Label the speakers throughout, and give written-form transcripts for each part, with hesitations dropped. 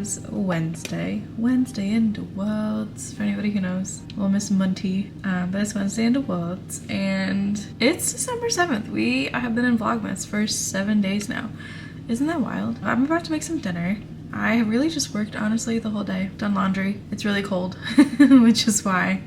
Speaker 1: is Wednesday into Worlds, for anybody who knows. Well, Miss Munty, but it's Wednesday into Worlds, and it's December 7th. We have been in Vlogmas for 7 days now. Isn't that wild? I'm about to make some dinner. I really just worked, honestly, the whole day. Done laundry. It's really cold, which is why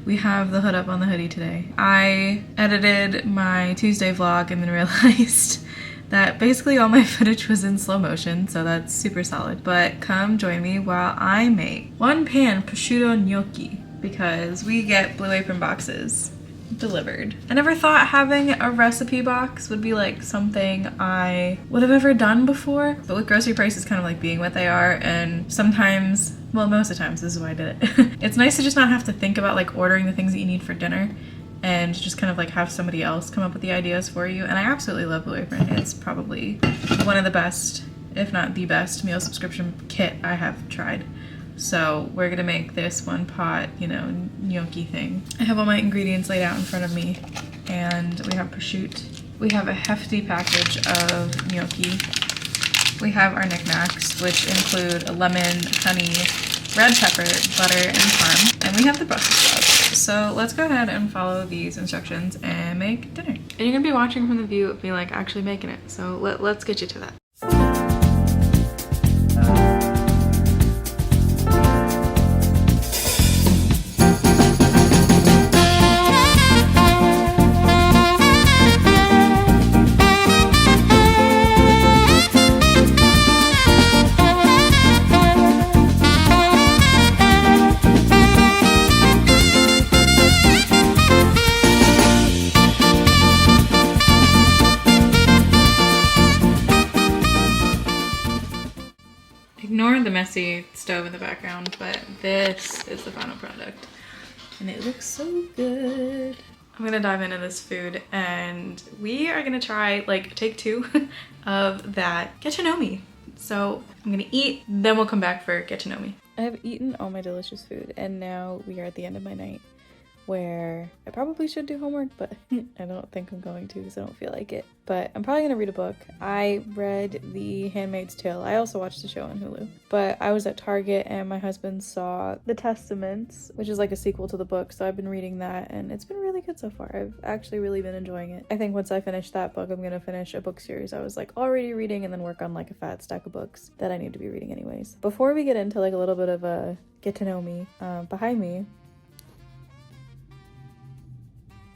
Speaker 1: we have the hood up on the hoodie today. I edited my Tuesday vlog and then realized that basically all my footage was in slow motion, so that's super solid. But come join me while I make one pan prosciutto gnocchi, because we get Blue Apron boxes delivered. I never thought having a recipe box would be like something I would have ever done before, but with grocery prices kind of like being what they are, and sometimes, well, most of the times, this is why I did it. It's nice to just not have to think about like ordering the things that you need for dinner and just kind of like have somebody else come up with the ideas for you. And I absolutely love Blue Apron. It's probably one of the best, if not the best, meal subscription kit I have tried. So we're gonna make this one pot, you know, gnocchi thing. I have all my ingredients laid out in front of me, and we have prosciutto. We have a hefty package of gnocchi. We have our knickknacks, which include a lemon, honey, red pepper, butter, and parm. And we have the Brussels sprouts. So let's go ahead and follow these instructions and make dinner. And you're gonna be watching from the view of me like actually making it. So let's get you to that. Ignore the messy stove in the background, but this is the final product and it looks so good. I'm gonna dive into this food and we are gonna try like take 2 of that get to know me. So I'm gonna eat, then we'll come back for get to know me. I have eaten all my delicious food and now we are at the end of my night, where I probably should do homework, but I don't think I'm going to because I don't feel like it. But I'm probably gonna read a book. I read The Handmaid's Tale. I also watched the show on Hulu. But I was at Target and my husband saw The Testaments, which is like a sequel to the book. So I've been reading that and it's been really good so far. I've actually really been enjoying it. I think once I finish that book, I'm gonna finish a book series I was like already reading and then work on like a fat stack of books that I need to be reading anyways. Before we get into like a little bit of a get to know me, behind me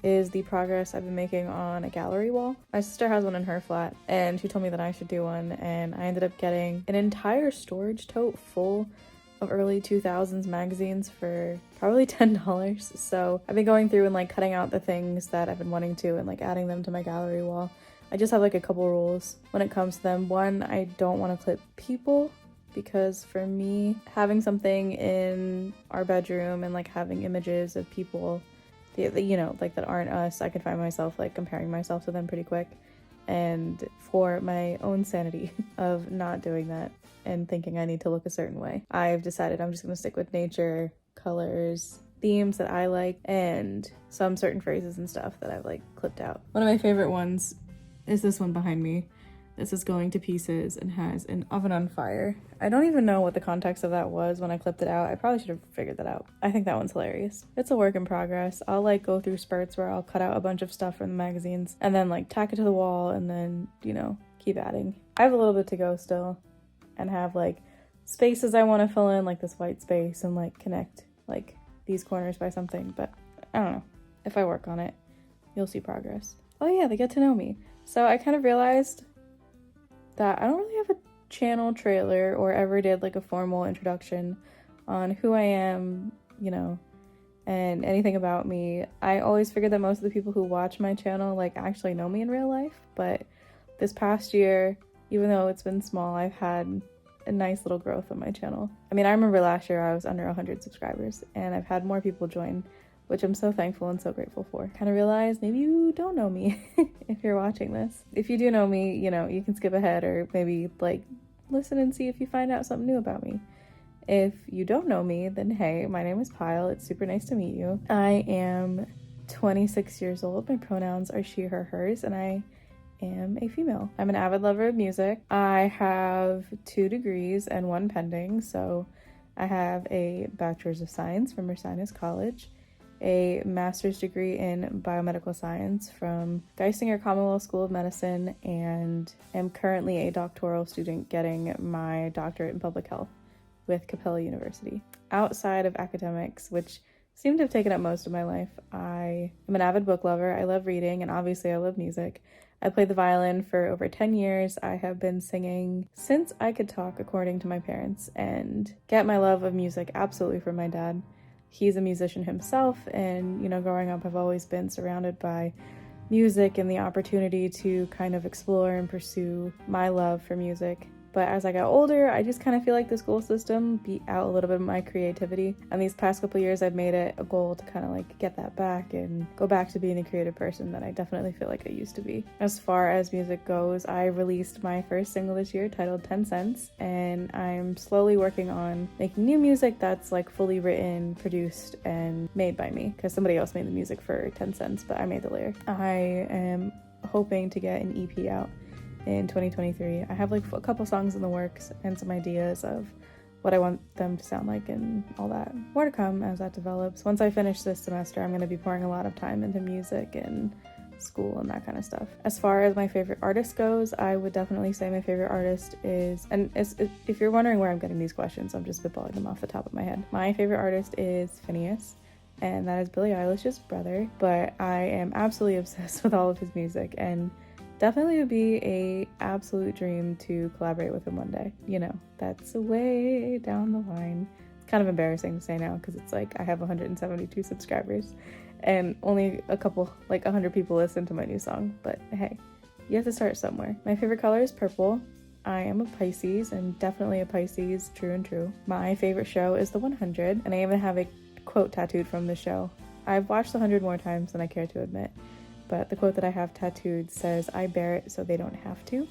Speaker 1: is the progress I've been making on a gallery wall. My sister has one in her flat and she told me that I should do one, and I ended up getting an entire storage tote full of early 2000s magazines for probably $10. So I've been going through and like cutting out the things that I've been wanting to and like adding them to my gallery wall. I just have like a couple rules when it comes to them. One, I don't want to clip people, because for me, having something in our bedroom and like having images of people, you know, like that aren't us, I could find myself like comparing myself to them pretty quick. And for my own sanity of not doing that and thinking I need to look a certain way, I've decided I'm just gonna stick with nature, colors, themes that I like, and some certain phrases and stuff that I've like clipped out. One of my favorite ones is this one behind me. This is going to pieces and has an oven on fire. I don't even know what the context of that was when I clipped it out. I probably should have figured that out. I think that one's hilarious. It's a work in progress. I'll like go through spurts where I'll cut out a bunch of stuff from the magazines and then like tack it to the wall and then, you know, keep adding. I have a little bit to go still and have like spaces I want to fill in, like this white space, and like connect like these corners by something, but I don't know. If I work on it, you'll see progress. Oh yeah, they get to know me. So I kind of realized that I don't really have a channel trailer or ever did like a formal introduction on who I am, you know, and anything about me. I always figured that most of the people who watch my channel like actually know me in real life, but this past year, even though it's been small, I've had a nice little growth on my channel. I mean, I remember last year I was under 100 subscribers and I've had more people join, which I'm so thankful and so grateful for. Kind of realize maybe you don't know me if you're watching this. If you do know me, you know, you can skip ahead or maybe like listen and see if you find out something new about me. If you don't know me, then hey, my name is Pyle. It's super nice to meet you. I am 26 years old. My pronouns are she, her, hers, and I am a female. I'm an avid lover of music. I have 2 degrees and 1 pending. So I have a Bachelor's of Science from Ursinus College, a master's degree in biomedical science from Geisinger Commonwealth School of Medicine, and am currently a doctoral student getting my doctorate in public health with Capella University. Outside of academics, which seem to have taken up most of my life, I am an avid book lover. I love reading, and obviously I love music. I played the violin for over 10 years. I have been singing since I could talk, according to my parents, and get my love of music absolutely from my dad. He's a musician himself, and, you know, growing up, I've always been surrounded by music and the opportunity to kind of explore and pursue my love for music. But as I got older, I just kind of feel like the school system beat out a little bit of my creativity. And these past couple years, I've made it a goal to kind of like get that back and go back to being the creative person that I definitely feel like I used to be. As far as music goes, I released my first single this year titled 10 Cents, and I'm slowly working on making new music that's like fully written, produced, and made by me, because somebody else made the music for 10 Cents, but I made the lyric. I am hoping to get an EP out in 2023. I have like a couple songs in the works and some ideas of what I want them to sound like and all that. More to come as that develops. Once I finish this semester, I'm going to be pouring a lot of time into music and school and that kind of stuff. As far as my favorite artist goes, I would definitely say my favorite artist is, and if you're wondering where I'm getting these questions, I'm just spitballing them off the top of my head. My favorite artist is Phineas, and that is Billie Eilish's brother, but I am absolutely obsessed with all of his music, and definitely would be a absolute dream to collaborate with him one day. You know, that's way down the line. It's kind of embarrassing to say now because it's like I have 172 subscribers and only a couple, like 100 people listen to my new song. But hey, you have to start somewhere. My favorite color is purple. I am a Pisces, and definitely a Pisces, true and true. My favorite show is The 100, and I even have a quote tattooed from the show. I've watched The 100 more times than I care to admit. But the quote that I have tattooed says, "I bear it so they don't have to."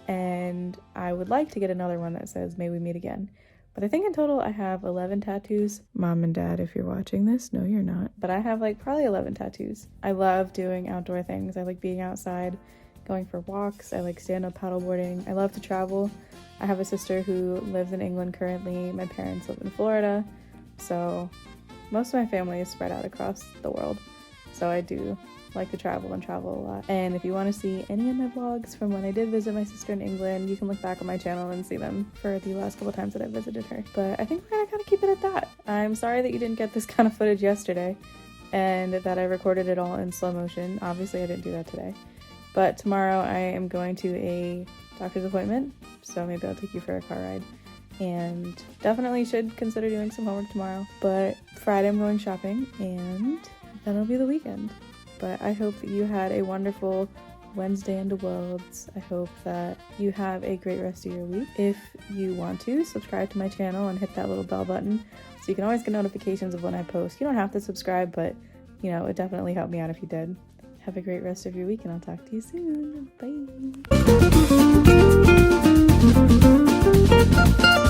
Speaker 1: And I would like to get another one that says, "May we meet again." But I think in total I have 11 tattoos. Mom and Dad, if you're watching this, no, you're not. But I have like probably 11 tattoos. I love doing outdoor things. I like being outside, going for walks. I like stand-up paddleboarding. I love to travel. I have a sister who lives in England currently. My parents live in Florida. So most of my family is spread out across the world. So I do like to travel and travel a lot. And if you want to see any of my vlogs from when I did visit my sister in England, you can look back on my channel and see them for the last couple times that I visited her. But I think we're gonna kind of keep it at that. I'm sorry that you didn't get this kind of footage yesterday and that I recorded it all in slow motion. Obviously I didn't do that today. But tomorrow I am going to a doctor's appointment, so maybe I'll take you for a car ride. And definitely should consider doing some homework tomorrow. But Friday I'm going shopping, and then it'll be the weekend. But I hope that you had a wonderful Wednesday in the worlds. I hope that you have a great rest of your week. If you want to, subscribe to my channel and hit that little bell button so you can always get notifications of when I post. You don't have to subscribe, but, you know, it definitely helped me out if you did. Have a great rest of your week, and I'll talk to you soon. Bye.